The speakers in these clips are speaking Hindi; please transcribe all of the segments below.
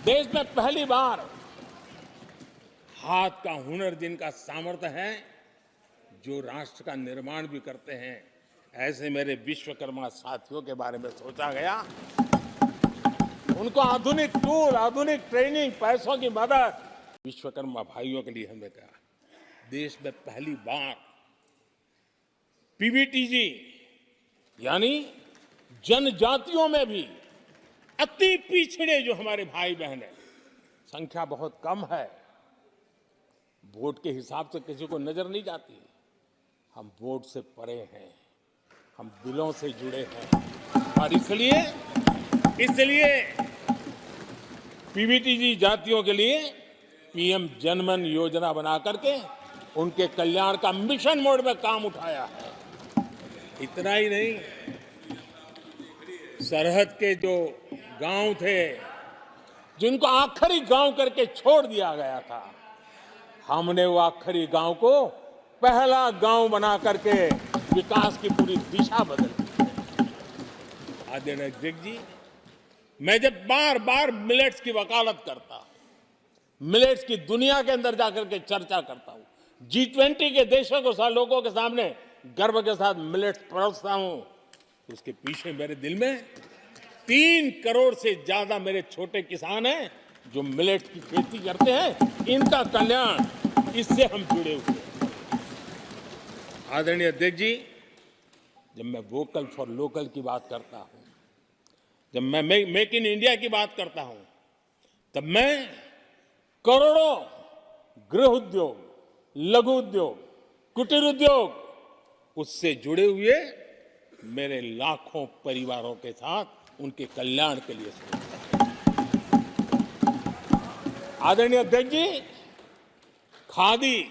देश में पहली बार हाथ का हुनर जिनका सामर्थ्य है, जो राष्ट्र का निर्माण भी करते हैं, ऐसे मेरे विश्वकर्मा साथियों के बारे में सोचा गया। उनको आधुनिक टूल, आधुनिक ट्रेनिंग, पैसों की मदद, विश्वकर्मा भाइयों के लिए हमने कहा देश में पहली बार पीवीटीजी यानी जनजातियों में भी अति पिछड़े जो हमारे भाई बहन हैं, संख्या बहुत कम है, वोट के हिसाब से किसी को नजर नहीं जाती। हम वोट से परे हैं, हम दिलों से जुड़े हैं और इसलिए पीवीटीजी जातियों के लिए पीएम जनमन योजना बना करके उनके कल्याण का मिशन मोड में काम उठाया है। इतना ही नहीं, सरहद के जो गांव थे जिनको आखिरी गांव करके छोड़ दिया गया था, हमने वो आखिरी गांव को पहला गांव बना करके विकास की पूरी दिशा बदल दी। आदरणीय अध्यक्ष जी, मैं जब बार बार मिलेट्स की वकालत करता हूं, मिलेट्स की दुनिया के अंदर जाकर के चर्चा करता हूं, G20 के देशों को लोगों के सामने गर्व के साथ मिलेट्स परोसता हूं, उसके पीछे मेरे दिल में 3 करोड़ से ज्यादा मेरे छोटे किसान हैं जो मिलेट्स की खेती करते हैं। इनका कल्याण, इससे हम जुड़े हुए हैं। आदरणीय अध्यक्ष जी, जब मैं वोकल फॉर लोकल की बात करता हूं, जब मैं मेक इन इंडिया की बात करता हूं, तब मैं करोड़ों गृह उद्योग, लघु उद्योग, कुटीर उद्योग, उससे जुड़े हुए मेरे लाखों परिवारों के साथ उनके कल्याण के लिए सोचता हूं। आदरणीय अध्यक्ष जी, खादी,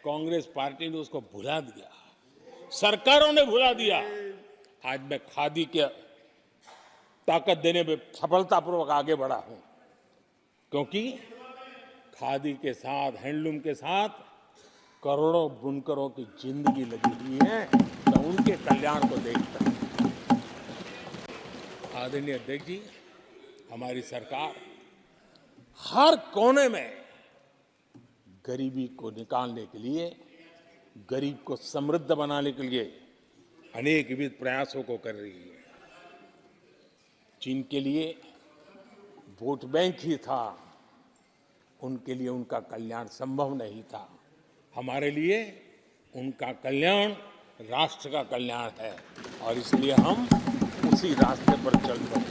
कांग्रेस पार्टी ने उसको भुला दिया, सरकारों ने भुला दिया। आज मैं खादी के ताकत देने में सफलतापूर्वक आगे बढ़ा हूं, क्योंकि खादी के साथ, हैंडलूम के साथ करोड़ों बुनकरों की जिंदगी लगी हुई है। मैं उनके कल्याण को देखता हूं। आदरणीय अध्यक्ष जी, हमारी सरकार हर कोने में गरीबी को निकालने के लिए, गरीब को समृद्ध बनाने के लिए अनेक विविध प्रयासों को कर रही है। जिनके लिए वोट बैंक ही था, उनके लिए उनका कल्याण संभव नहीं था। हमारे लिए उनका कल्याण राष्ट्र का कल्याण है और इसलिए हम उसी रास्ते पर चल रहे हैं।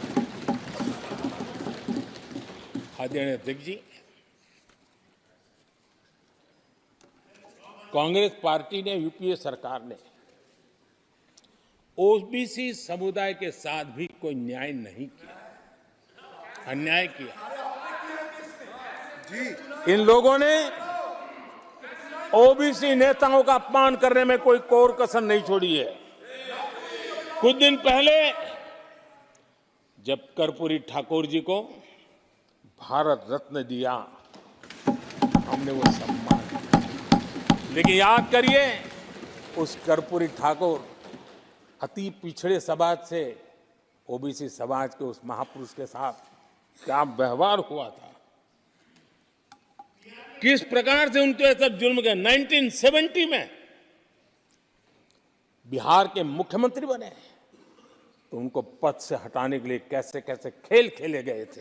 आदरणीय अध्यक्ष जी, कांग्रेस पार्टी ने, यूपीए सरकार ने ओबीसी समुदाय के साथ भी कोई न्याय नहीं किया, अन्याय किया। इन लोगों ने ओबीसी नेताओं का अपमान करने में कोई कोर कसर नहीं छोड़ी है। कुछ दिन पहले जब कर्पूरी ठाकुर जी को भारत रत्न दिया, हमने वो सम्मान किया। लेकिन याद करिए, उस कर्पूरी ठाकुर अति पिछड़े समाज से ओबीसी समाज के उस महापुरुष के साथ क्या व्यवहार हुआ था, किस प्रकार से उनके साथ जुल्म किया। 1970 में बिहार के मुख्यमंत्री बने तो उनको पद से हटाने के लिए कैसे कैसे खेल खेले गए थे।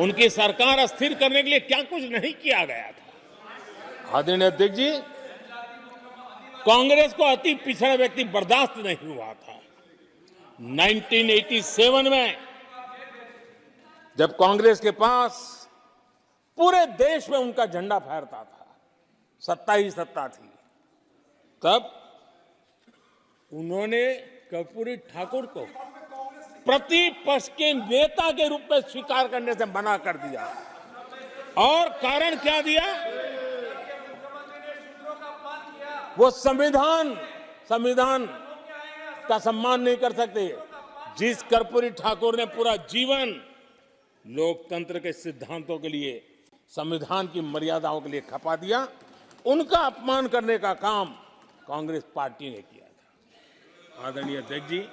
उनकी सरकार अस्थिर करने के लिए क्या कुछ नहीं किया गया था। आदरणीय अध्यक्ष जी, कांग्रेस को अति पिछड़ा व्यक्ति बर्दाश्त नहीं हुआ था। 1987 में जब कांग्रेस के पास पूरे देश में उनका झंडा फहरता था, सत्ता ही सत्ता थी, तब उन्होंने कर्पूरी ठाकुर को प्रतिपक्ष के नेता के रूप में स्वीकार करने से मना कर दिया। और कारण क्या दिया? वो संविधान का सम्मान नहीं कर सकते। जिस कर्पूरी ठाकुर ने पूरा जीवन लोकतंत्र के सिद्धांतों के लिए, संविधान की मर्यादाओं के लिए खपा दिया, उनका अपमान करने का काम कांग्रेस पार्टी ने किया था। आदरणीय अध्यक्ष जी,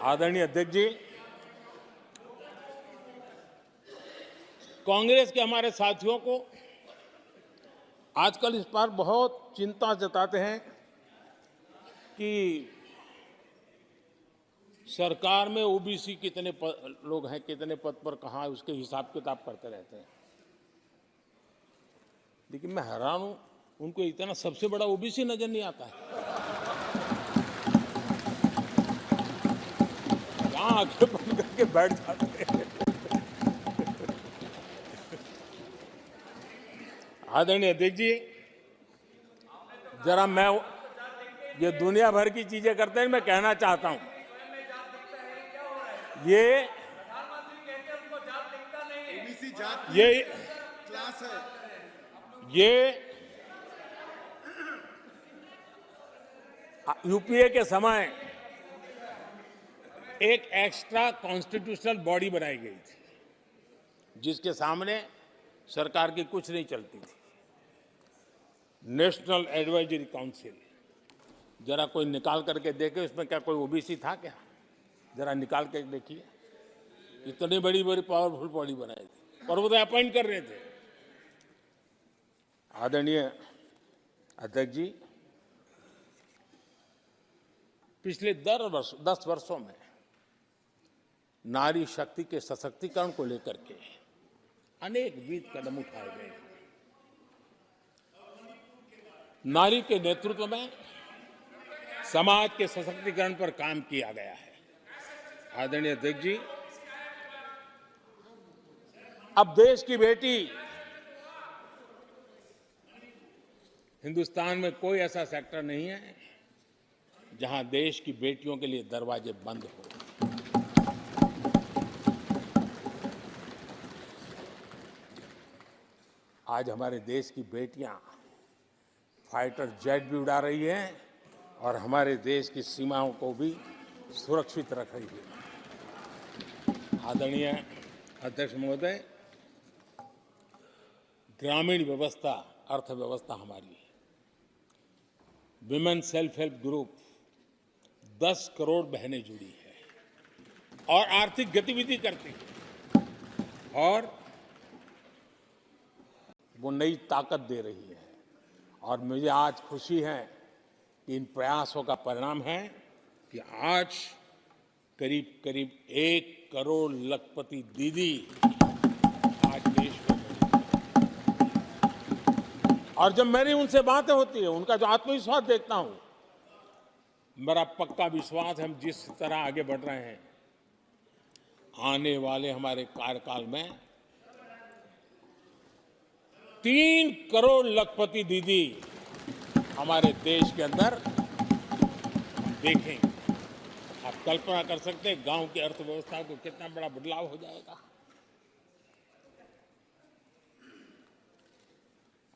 आदरणीय अध्यक्ष जी, कांग्रेस के हमारे साथियों को आजकल इस पर बहुत चिंता जताते हैं कि सरकार में ओबीसी कितने लोग हैं, कितने पद पर कहाँ, उसके हिसाब किताब करते रहते हैं। लेकिन मैं हैरान हूं, उनको इतना सबसे बड़ा ओबीसी नजर नहीं आता है। यहाँ आंखें बंद करके बैठ जाते हैं। आदरणीय अध्यक्ष जी, जरा मैं ये दुनिया भर की चीजें करते हैं, मैं कहना चाहता हूं, ये क्लास है। ये यूपीए के समय एक एक्स्ट्रा कॉन्स्टिट्यूशनल बॉडी बनाई गई थी, जिसके सामने सरकार की कुछ नहीं चलती थी। नेशनल एडवाइजरी काउंसिल, जरा कोई निकाल करके देखे उसमें क्या कोई ओबीसी था क्या? जरा निकाल के देखिए। इतनी बड़ी बड़ी पावरफुल बॉडी बनाई थी और वो तो अपॉइंट कर रहे थे। आदरणीय अध्यक्ष जी, पिछले 10 वर्षों में नारी शक्ति के सशक्तिकरण को लेकर के अनेक विध कदम उठाए गए हैं। नारी के नेतृत्व में समाज के सशक्तिकरण पर काम किया गया है। आदरणीय अध्यक्ष जी, अब देश की बेटी, हिंदुस्तान में कोई ऐसा सेक्टर नहीं है जहां देश की बेटियों के लिए दरवाजे बंद हो। आज हमारे देश की बेटियां फाइटर जेट भी उड़ा रही हैं और हमारे देश की सीमाओं को भी सुरक्षित रख रही है। आदरणीय अध्यक्ष महोदय, ग्रामीण व्यवस्था, अर्थव्यवस्था हमारी, women self help group 10 crore बहनें जुड़ी है और आर्थिक गतिविधि करती है और वो नई ताकत दे रही है। और मुझे आज खुशी है कि इन प्रयासों का परिणाम है कि आज करीब करीब 1 करोड़ लखपति दीदी आज देश में। और जब मेरी उनसे बातें होती है, उनका जो आत्मविश्वास देखता हूं, मेरा पक्का विश्वास है हम जिस तरह आगे बढ़ रहे हैं, आने वाले हमारे कार्यकाल में 3 करोड़ लखपति दीदी हमारे देश के अंदर देखेंगे। आप कल्पना कर सकते हैं गांव की अर्थव्यवस्था को कितना बड़ा बदलाव हो जाएगा।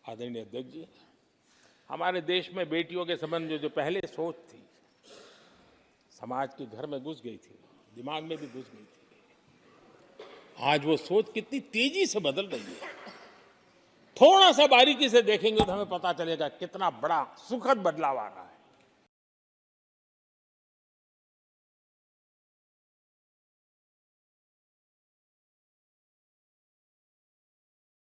आदरणीय अध्यक्ष जी, हमारे देश में बेटियों के संबंध में जो पहले सोच थी, समाज के घर में घुस गई थी, दिमाग में भी घुस गई थी, आज वो सोच कितनी तेजी से बदल रही है। थोड़ा सा बारीकी से देखेंगे तो हमें पता चलेगा कितना बड़ा सुखद बदलाव आ रहा है।